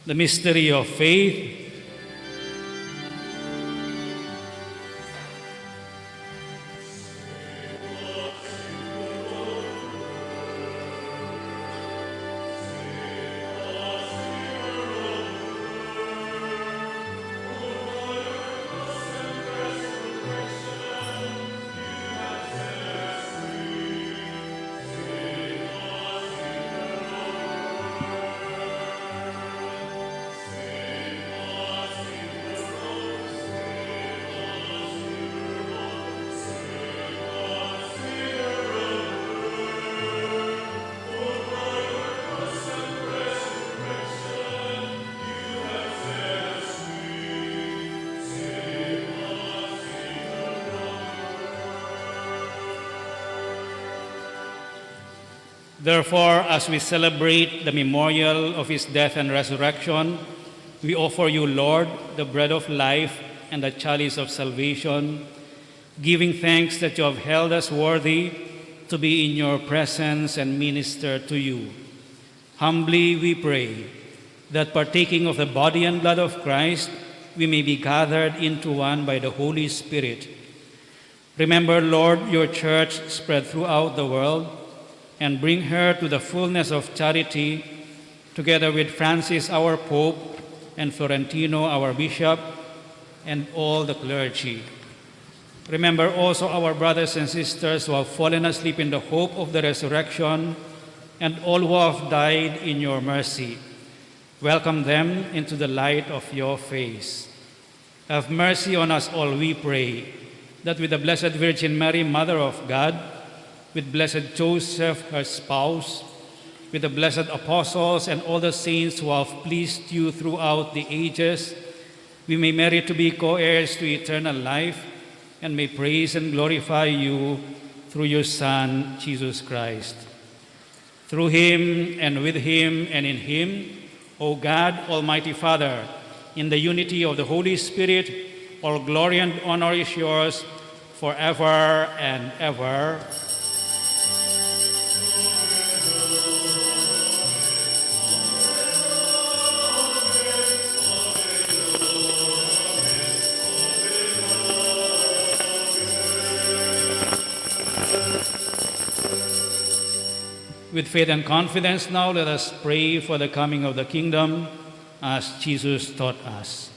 The mystery of faith. Therefore, as we celebrate the memorial of his death and resurrection, we offer you, Lord, the bread of life and the chalice of salvation, giving thanks that you have held us worthy to be in your presence and minister to you. Humbly we pray that partaking of the body and blood of Christ, we may be gathered into one by the Holy Spirit. Remember, Lord, your church spread throughout the world, and bring her to the fullness of charity, together with Francis, our Pope, and Florentino, our Bishop, and all the clergy. Remember also our brothers and sisters who have fallen asleep in the hope of the resurrection, and all who have died in your mercy. Welcome them into the light of your face. Have mercy on us all, we pray, that with the Blessed Virgin Mary, Mother of God, with blessed Joseph, her spouse, with the blessed apostles and all the saints who have pleased you throughout the ages, we may merit to be co-heirs to eternal life and may praise and glorify you through your Son, Jesus Christ. Through him and with him and in him, O God, Almighty Father, in the unity of the Holy Spirit, all glory and honor is yours forever and ever. With faith and confidence now, let us pray for the coming of the kingdom as Jesus taught us.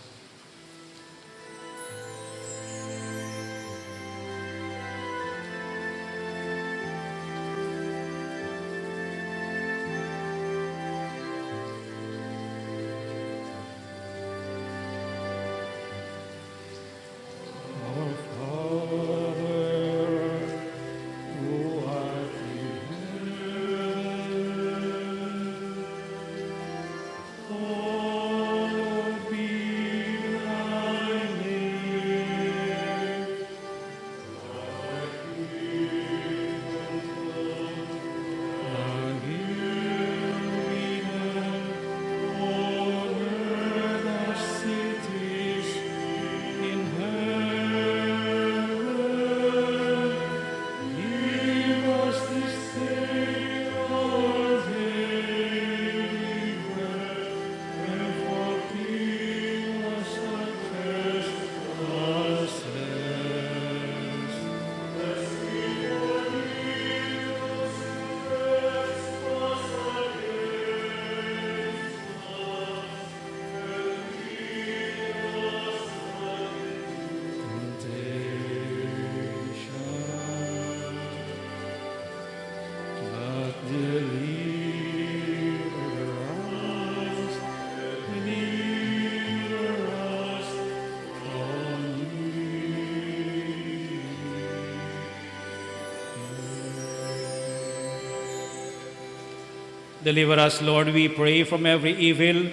Deliver us, Lord, we pray, from every evil.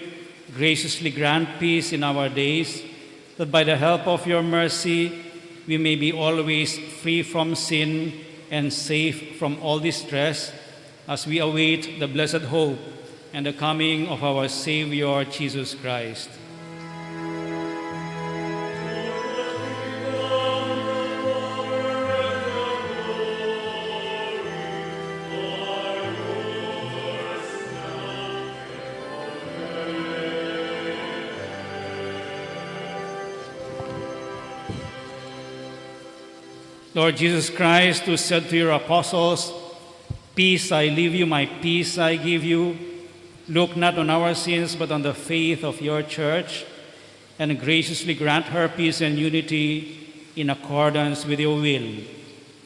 Graciously grant peace in our days, that by the help of your mercy we may be always free from sin and safe from all distress, as we await the blessed hope and the coming of our Savior, Jesus Christ. Lord Jesus Christ, who said to your apostles, "Peace I leave you, my peace I give you," look not on our sins, but on the faith of your church, and graciously grant her peace and unity in accordance with your will,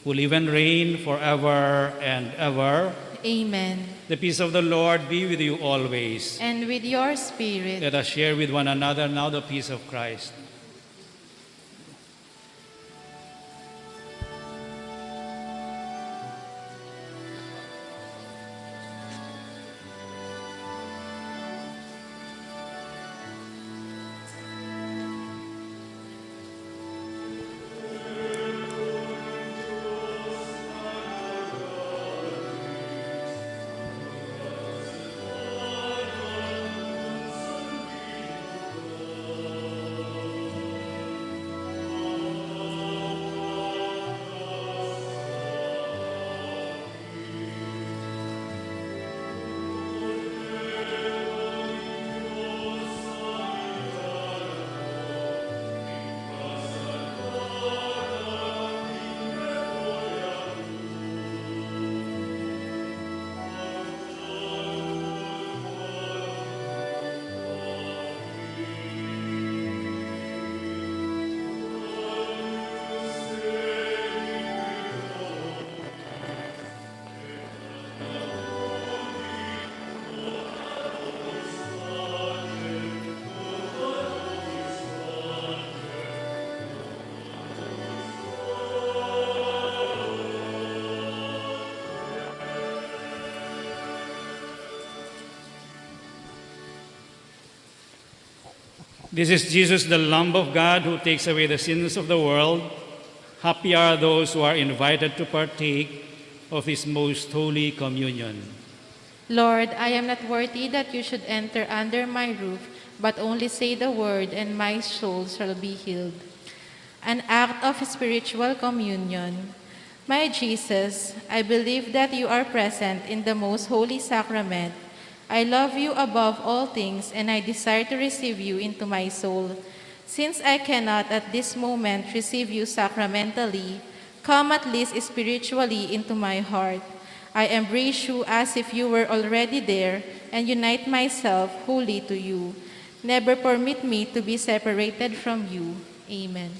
who live and reign forever and ever. Amen. The peace of the Lord be with you always. And with your spirit. Let us share with one another now the peace of Christ. This is Jesus, the Lamb of God, who takes away the sins of the world. Happy are those who are invited to partake of His most holy communion. Lord, I am not worthy that you should enter under my roof, but only say the word, and my soul shall be healed. An act of spiritual communion. My Jesus, I believe that you are present in the most holy sacrament. I love you above all things, and I desire to receive you into my soul. Since I cannot at this moment receive you sacramentally, come at least spiritually into my heart. I embrace you as if you were already there, and unite myself wholly to you. Never permit me to be separated from you. Amen.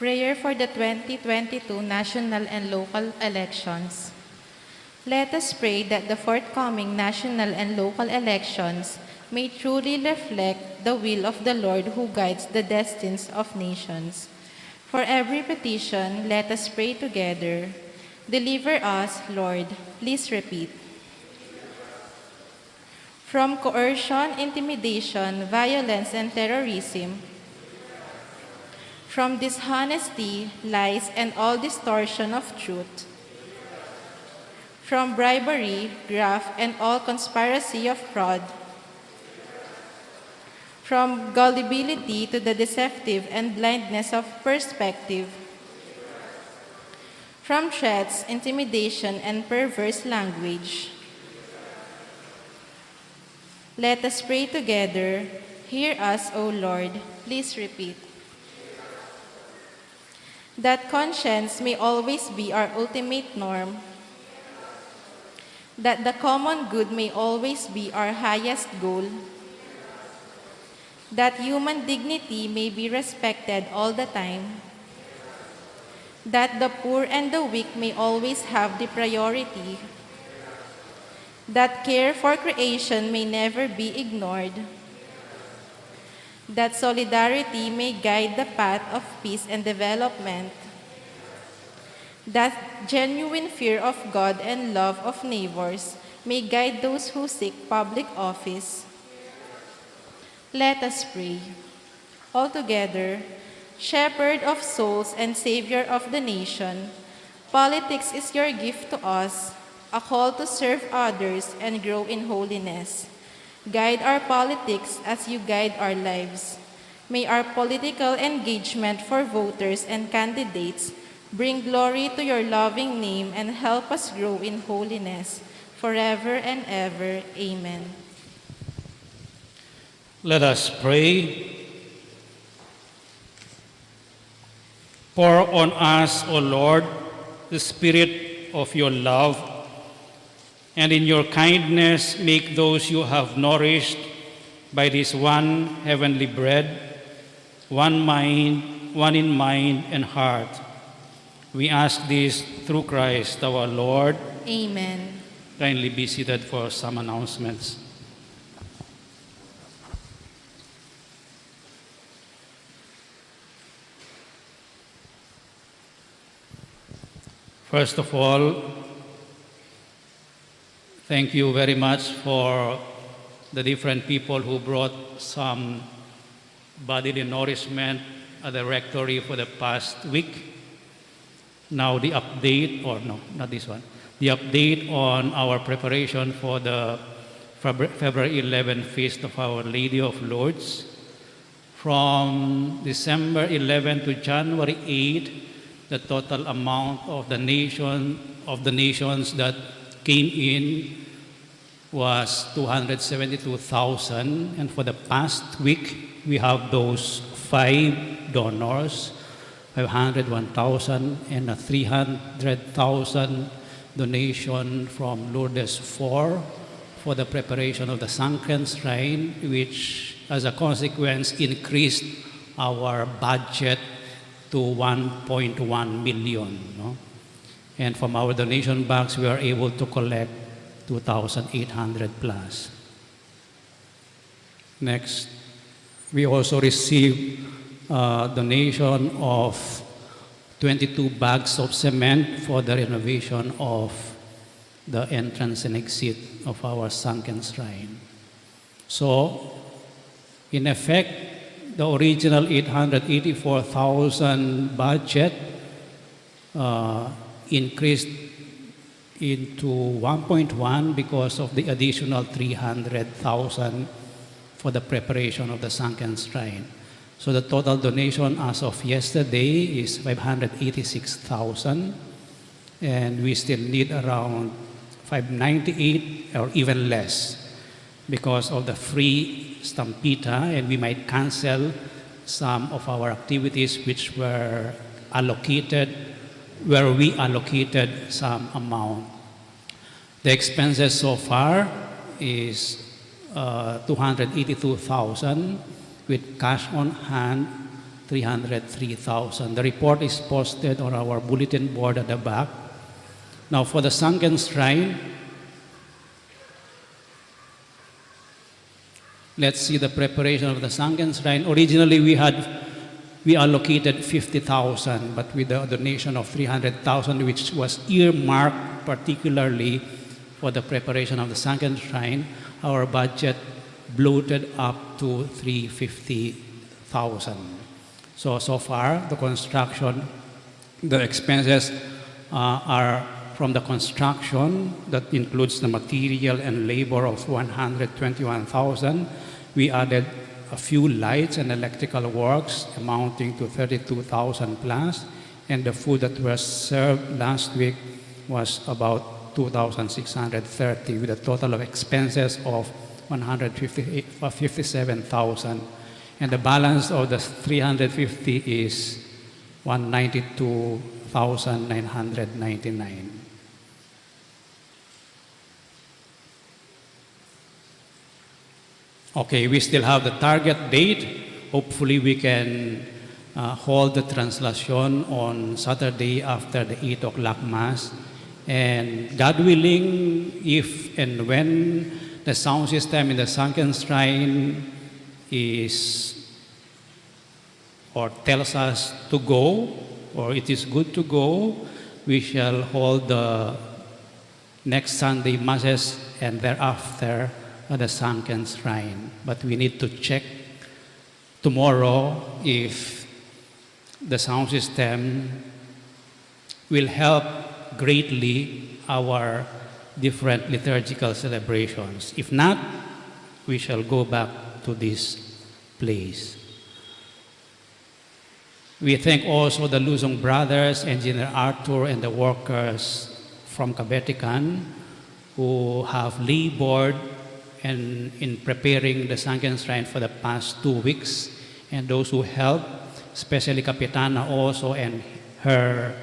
Prayer for the 2022 national and local elections. Let us pray that the forthcoming national and local elections may truly reflect the will of the Lord who guides the destinies of nations. For every petition, let us pray together. Deliver us, Lord. Please repeat. From coercion, intimidation, violence, and terrorism, from dishonesty, lies, and all distortion of truth, from bribery, graft, and all conspiracy of fraud, from gullibility to the deceptive and blindness of perspective, from threats, intimidation, and perverse language. Let us pray together. Hear us, O Lord. Please repeat. That conscience may always be our ultimate norm, that the common good may always be our highest goal, that human dignity may be respected all the time, that the poor and the weak may always have the priority, that care for creation may never be ignored, that solidarity may guide the path of peace and development, that genuine fear of God and love of neighbors may guide those who seek public office. Let us pray. Altogether, Shepherd of souls and Savior of the nation, politics is your gift to us, a call to serve others and grow in holiness. Guide our politics as you guide our lives. May our political engagement for voters and candidates bring glory to your loving name and help us grow in holiness forever and ever. Amen. Let us pray. Pour on us, O Lord, the spirit of your love, and in your kindness make those you have nourished by this one heavenly bread, one in mind and heart. We ask this through Christ our Lord. Amen. Kindly be seated for some announcements. First of all, thank you very much for the different people who brought some bodily nourishment at the rectory for the past week. Now the update, or no, not this one, the update on our preparation for the February 11 Feast of Our Lady of Lourdes. From December 11 to January 8, the total amount of the nations that came in was 272,000, and for the past week we have those 5 donors, 501,000 and a 300,000 donation from Lourdes 4 for the preparation of the sunken shrine, which as a consequence increased our budget to 1.1 million. No? And from our donation box, we are able to collect 2,800 plus. Next, we also received a donation of 22 bags of cement for the renovation of the entrance and exit of our sunken shrine. So, in effect, the original 884,000 budget increased into 1.1 because of the additional 300,000 for the preparation of the sunken shrine. So the total donation as of yesterday is 586,000, and we still need around 598 or even less because of the free stampita, and we might cancel some of our activities which were allocated, where we allocated some amount. The expenses so far is 282,000, with cash on hand 303,000. The report is posted on our bulletin board at the back. Now for the sunken shrine, let's see the preparation of the sunken shrine. Originally we allocated 50,000, but with the donation of 300,000, which was earmarked particularly for the preparation of the sunken shrine, our budget bloated up to 350,000. So far, the construction, the expenses are from the construction, that includes the material and labor of 121,000. We added a few lights and electrical works amounting to 32,000 plus, and the food that was served last week was about 2,630, with a total of expenses of 157,000. And the balance of the 350 is 192,999. Okay, we still have the target date. Hopefully we can hold the translation on Saturday after the 8 o'clock Mass. And God willing, if and when the sound system in the sunken shrine is or tells us to go, or it is good to go, we shall hold the next Sunday Masses and thereafter at the sunken shrine. But we need to check tomorrow if the sound system will help greatly our different liturgical celebrations. If not, we shall go back to this place. We thank also the Luzon brothers, Engineer Arthur, and the workers from Cabetican who have labored in preparing the sunken shrine for the past 2 weeks, and those who helped, especially Capitana also and her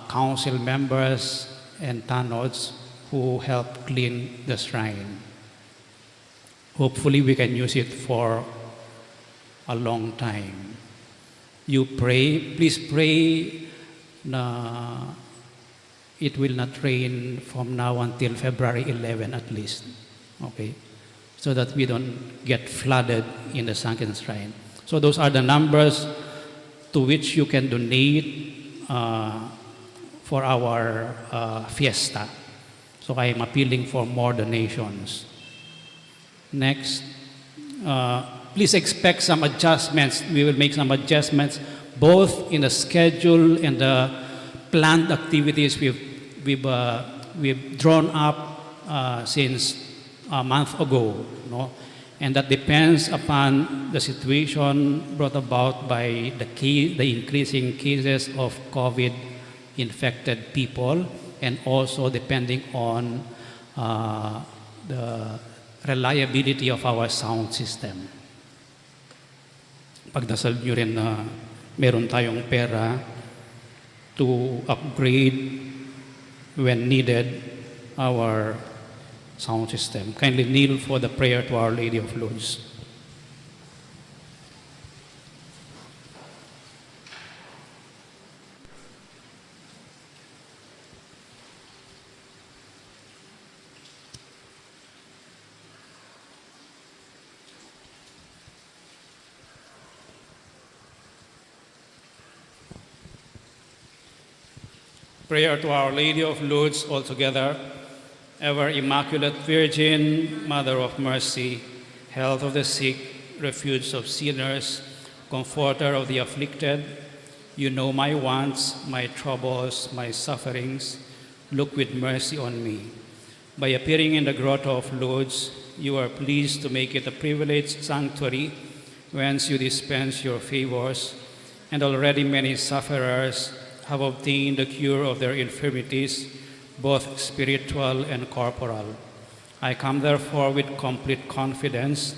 council members and tanods who helped clean the shrine. Hopefully we can use it for a long time. You pray, please pray na it will not rain from now until February 11 at least, okay? So that we don't get flooded in the sunken shrine. So those are the numbers to which you can donate for our fiesta. So I am appealing for more donations. Next, please expect some adjustments. We will make some adjustments both in the schedule and the planned activities we've drawn up since a month ago, no? And that depends upon the situation brought about by the increasing cases of COVID-infected people, and also depending on the reliability of our sound system. Pagdasal nyo rin na meron tayong pera to upgrade when needed our sound system. Kindly kneel for the prayer to Our Lady of Lourdes. Prayer to Our Lady of Lourdes all together. Ever Immaculate Virgin, Mother of Mercy, health of the sick, refuge of sinners, comforter of the afflicted, you know my wants, my troubles, my sufferings. Look with mercy on me. By appearing in the grotto of Lourdes, you are pleased to make it a privileged sanctuary whence you dispense your favors, and already many sufferers have obtained the cure of their infirmities, both spiritual and corporal. I come therefore with complete confidence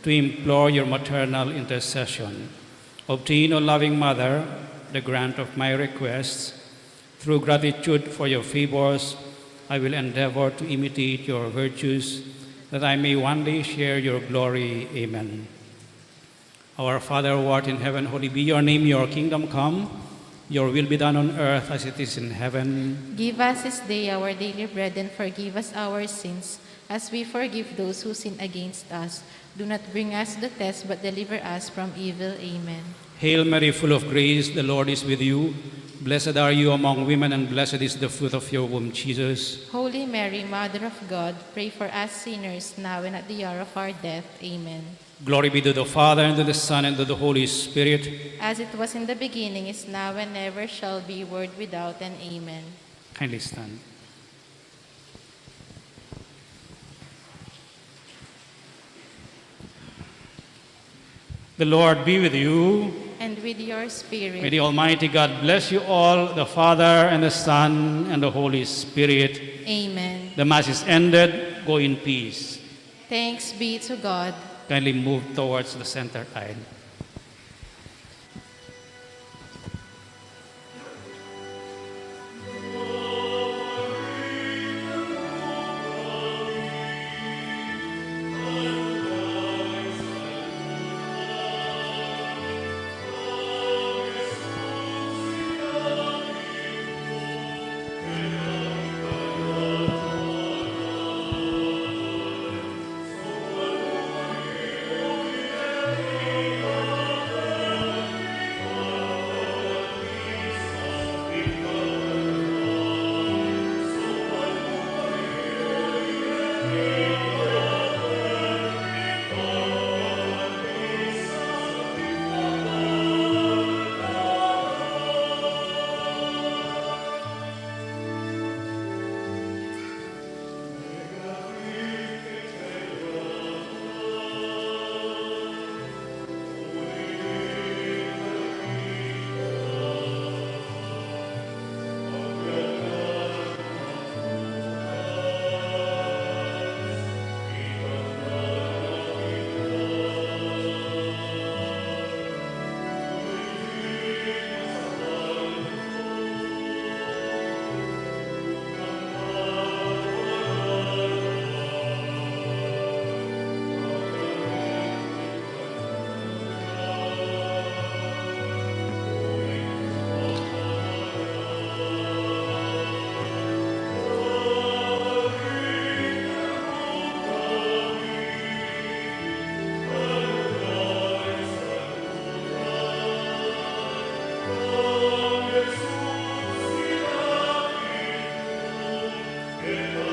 to implore your maternal intercession. Obtain, O loving Mother, the grant of my requests. Through gratitude for your favors, I will endeavor to imitate your virtues, that I may one day share your glory. Amen. Our Father who art in heaven, holy be your name, your kingdom come, your will be done on earth as it is in heaven. Give us this day our daily bread, and forgive us our sins, as we forgive those who sin against us. Do not bring us to the test, but deliver us from evil. Amen. Hail Mary, full of grace, the Lord is with you. Blessed are you among women, and blessed is the fruit of your womb, Jesus. Holy Mary, Mother of God, pray for us sinners, now and at the hour of our death. Amen. Glory be to the Father, and to the Son, and to the Holy Spirit. As it was in the beginning, is now, and ever shall be, world without end. Amen. Kindly stand. The Lord be with you. And with your spirit. May the Almighty God bless you all, the Father, and the Son, and the Holy Spirit. Amen. The Mass is ended. Go in peace. Thanks be to God. Kindly move towards the center aisle. Amen.